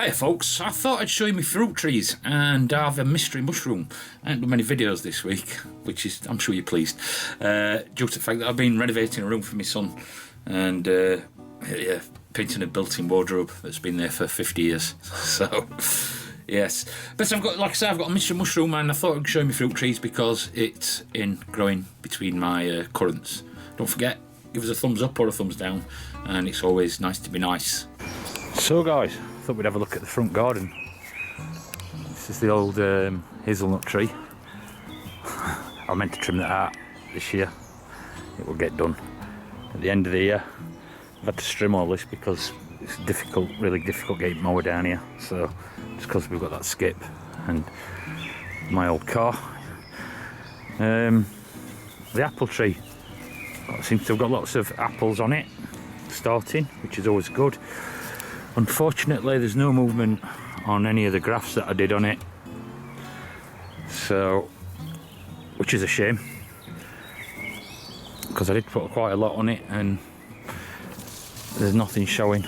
Hey folks, I thought I'd show you my fruit trees and I have a mystery mushroom. I haven't done many videos this week, which is, I'm sure you're pleased, due to the fact that I've been renovating a room for my son and painting a built-in wardrobe that's been there for 50 years. So, yes. But I've got, like I said, I've got a mystery mushroom and I thought I'd show you my fruit trees because it's in growing between my currants. Don't forget, give us a thumbs up or a thumbs down, and it's always nice to be nice. So guys, thought we'd have a look at the front garden. This is the old hazelnut tree. I meant to trim that out this year. It will get done at the end of the year. I've had to trim all this because it's difficult, really difficult getting mower down here. So just because we've got that skip and my old car. The apple tree seems to have got lots of apples on it starting, which is always good. Unfortunately, there's no movement on any of the grafts that I did on it, so, which is a shame, because I did put quite a lot on it and there's nothing showing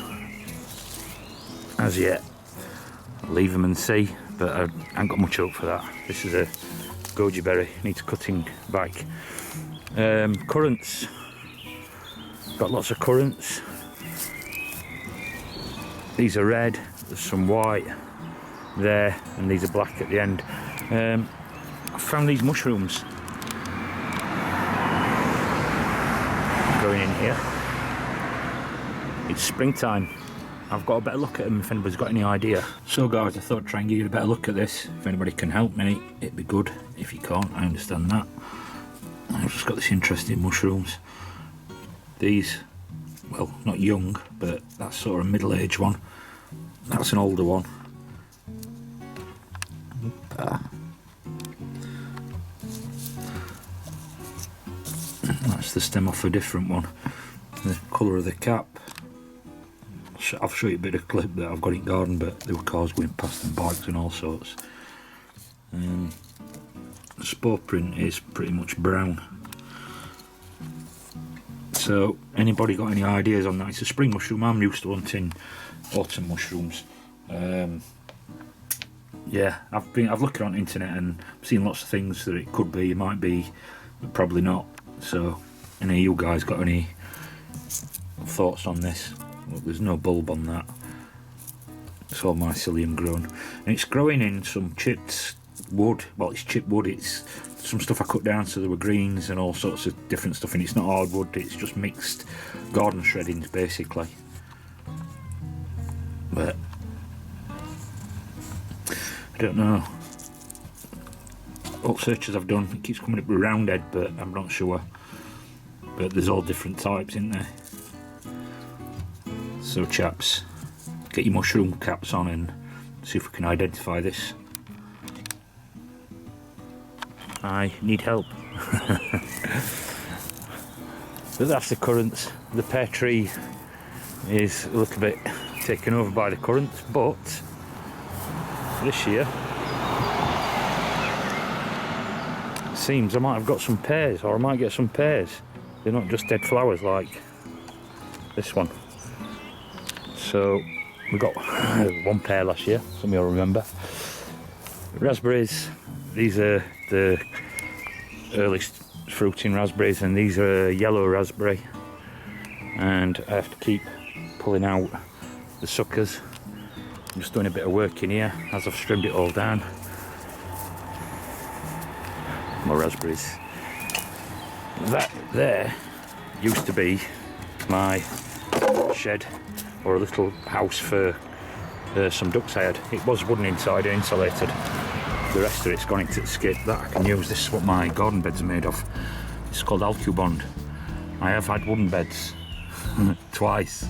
as yet. I'll leave them and see, but I ain't got much hope for that. This is a goji berry, needs cutting back. Currants, got lots of currants. These are red, there's some white there, and these are black at the end. I found these mushrooms growing in here. It's springtime. I've got a better look at them if anybody's got any idea. So guys, I thought I'd try and give you a better look at this. If anybody can help me, it'd be good. If you can't, I understand that. I've just got this interesting mushrooms. These, well, not young, but that's sort of a middle-aged one. That's an older one. That's the stem off a different one. The colour of the cap. I'll show you a bit of clip that I've got in garden, but there were cars going past and bikes and all sorts. The spore print is pretty much brown. So, anybody got any ideas on that? It's a spring mushroom. I'm used to hunting autumn mushrooms. Yeah, I've looked on the internet and seen lots of things that it could be, it might be, but probably not. So, any of you guys got any thoughts on this? Well, there's no bulb on that. It's all mycelium grown, and it's growing in some chipped wood. Well, it's chipped wood. It's some stuff I cut down so there were greens and all sorts of different stuff, and it's not hardwood, it's just mixed garden shreddings basically. But I don't know. All searches I've done, it keeps coming up with roundhead, but I'm not sure. But there's all different types in there. So chaps, get your mushroom caps on and see if we can identify this. I need help. But that's the currants. The pear tree is a little bit taken over by the currants, but this year it seems I might have got some pears, or I might get some pears. They're not just dead flowers like this one. So we got one pear last year, some of you will remember. Raspberries, these are the earliest fruiting raspberries, and these are a yellow raspberry, and I have to keep pulling out the suckers. I'm just doing a bit of work in here as I've trimmed it all down. My raspberries. That there used to be my shed, or a little house for some ducks I had. It was wooden inside and insulated. The rest of it's gone into the skip that I can use. This is what my garden beds are made of. It's called Alcubond. I have had wooden beds twice,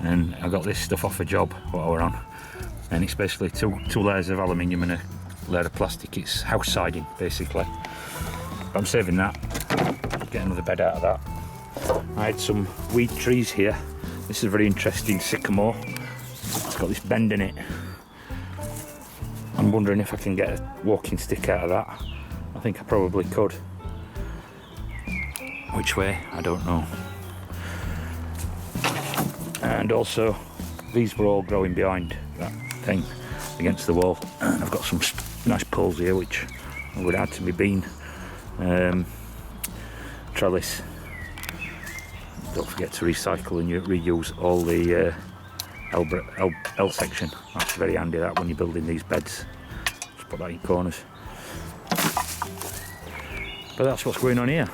and I got this stuff off a job what I were on, and it's basically two layers of aluminium and a layer of plastic. It's house siding basically. But I'm saving that, get another bed out of that. I had some weed trees here. This is a very interesting sycamore. It's got this bend in it. I'm wondering if I can get a walking stick out of that. I think I probably could. Which way? I don't know. And also, these were all growing behind that thing against the wall. And I've got some nice poles here which I would add to my bean trellis. Don't forget to recycle and reuse all the L section. That's very handy, that, when you're building these beds. Just put that in corners. But that's what's going on here.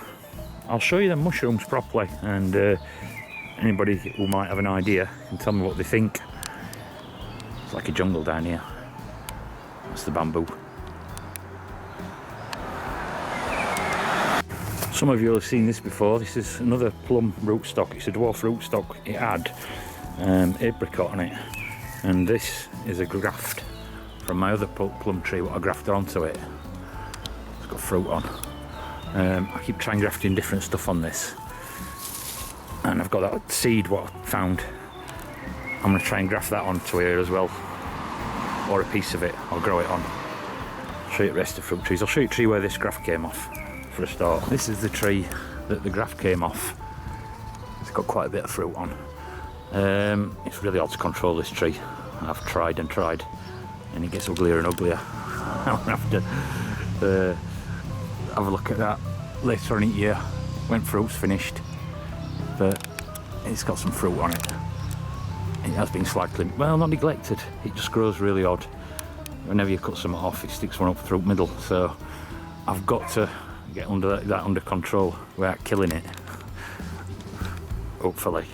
I'll show you the mushrooms properly, and anybody who might have an idea can tell me what they think. It's like a jungle down here. That's the bamboo. Some of you will have seen this before. This is another plum rootstock. It's a dwarf rootstock. It had apricot on it, and this is a graft from my other plum tree what I grafted onto it. It's got fruit on. I keep trying grafting different stuff on this, and I've got that seed what I found. I'm going to try and graft that onto here as well, or a piece of it. I'll grow it on. I'll show you the rest of the fruit trees. I'll show you the tree where this graft came off for a start. This is the tree that the graft came off. It's got quite a bit of fruit on. It's really hard to control this tree. I've tried and tried, and it gets uglier and uglier. I'll have to have a look at that later on in the year when fruit's finished. But it's got some fruit on it. It has been slightly, well, not neglected. It just grows really odd. Whenever you cut something off, it sticks one up through the middle. So I've got to get that under control without killing it. Hopefully.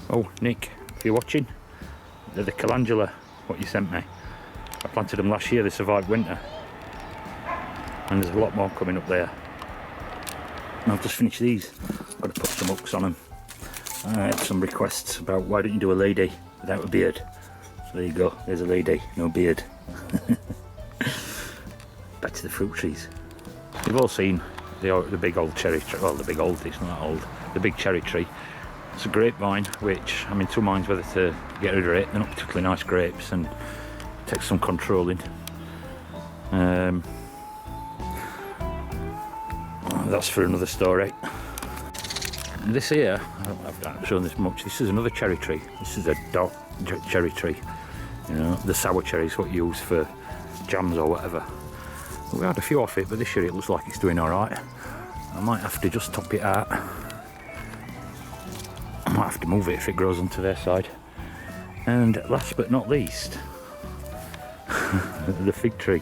Oh, Nick, if you're watching, they're the calendula, what you sent me. I planted them last year, they survived winter. And there's a lot more coming up there. And I've just finished these. Got to put some hooks on them. I had some requests about why don't you do a lady without a beard. So there you go, there's a lady, no beard. Back to the fruit trees. You've all seen the big old cherry tree, well, the big old, it's not that old, the big cherry tree. It's a grapevine, which I'm in two minds whether to get rid of it. They're not particularly nice grapes and take some controlling. That's for another story. This here, I've not shown this much, this is another cherry tree. This is a dark cherry tree. You know, the sour cherries what you use for jams or whatever. We had a few off it, but this year it looks like it's doing alright. I might have to just top it out. I might have to move it if it grows onto their side. And last but not least, the fig tree.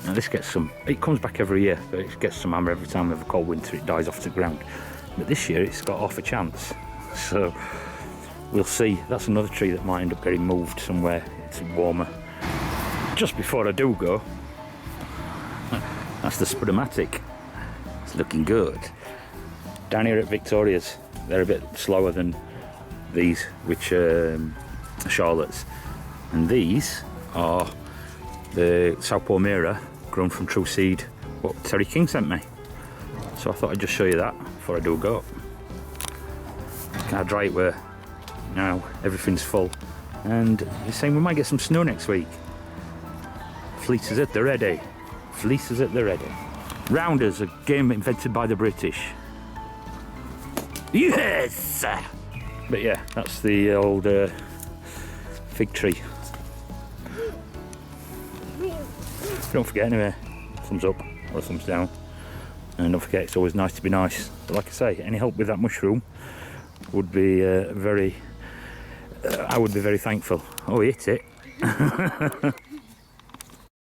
Now this gets some, it comes back every year, but it gets some hammer every time we have a cold winter, it dies off the ground. But this year it's got half a chance. So we'll see. That's another tree that might end up getting moved somewhere. It's warmer. Just before I do go, that's the spudomatic. It's looking good. Down here at Victoria's, they're a bit slower than these, which are Charlottes. And these are the Southpaw Mira, grown from true seed, what Terry King sent me. So I thought I'd just show you that before I do go. Can't dry it where now everything's full. And they're saying we might get some snow next week. Fleeces at the ready. Fleeces at the ready. Rounders, a game invented by the British. Yes! But yeah, that's the old fig tree. Don't forget anyway, thumbs up or a thumbs down. And don't forget, it's always nice to be nice. But like I say, any help with that mushroom would be I would be very thankful. Oh, he hit it.